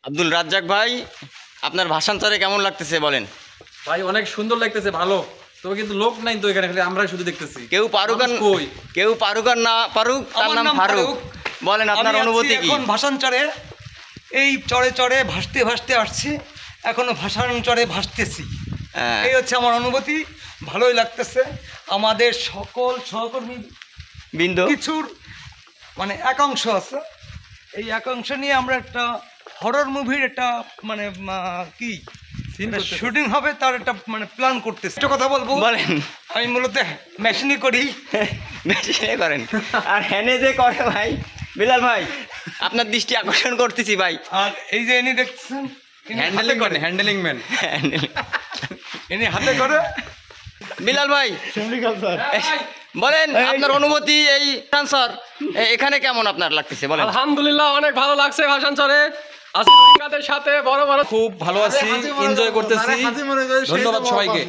আব্দুল রাজ্জাক ভাই, আপনার ভাষান্তরে কেমন লাগতেছে বলেন? ভাই অনেক সুন্দর লাগতেছে, ভালো। তবে কিন্তু লোক নাই তো এখানে, খালি আমরাই শুধু দেখতেছি। কেউ পারুক আর কই, কেউ পারুক আর না পারুক, তার নাম ফারুক। বলেন আপনার অনুভূতি কি? এখন ভাষান্তরে এই চড়ে চড়ে ভাসতে ভাসতে আসছি, এখনো ভাষান্তরে ভাসতেছি। হ্যাঁ। এই হচ্ছে আমার অনুভূতি, ভালোই লাগতেছে। আমাদের সকল সহকর্মী বিন্দু কিছুর মানে একাংশ আছে, এই একাংশ নিয়ে আমরা একটা হরর মুভির একটা মানে কি শুটিং হবে, তার একটা মানে প্ল্যান করতেছি। একটা কথা বলবো, বলেন। আমি মূলত মেশিনই করি। মেশিনে করেন আর হ্যানে যে করে ভাই বিলাল ভাই, আপনার দৃষ্টি আকর্ষণ করতেছি ভাই। আর এই যে ইনি দেখছেন, ইনি হাতে হ্যান্ডেলিং করে, ম্যান, হ্যান্ডেলিং ম্যান। ইনি হাতে করে। বিলাল ভাই বলেন আপনার অনুভূতি, এই ট্রান্সফার এখানে কেমন আপনার লাগতেছে বলেন? আলহামদুলিল্লাহ অনেক ভালো লাগছে ভাষান্তরে। আজকে রোহিঙ্গাদের সাথে বড় বড় খুব ভালো আছি, এনজয় করতেছি। ধন্যবাদ সবাইকে।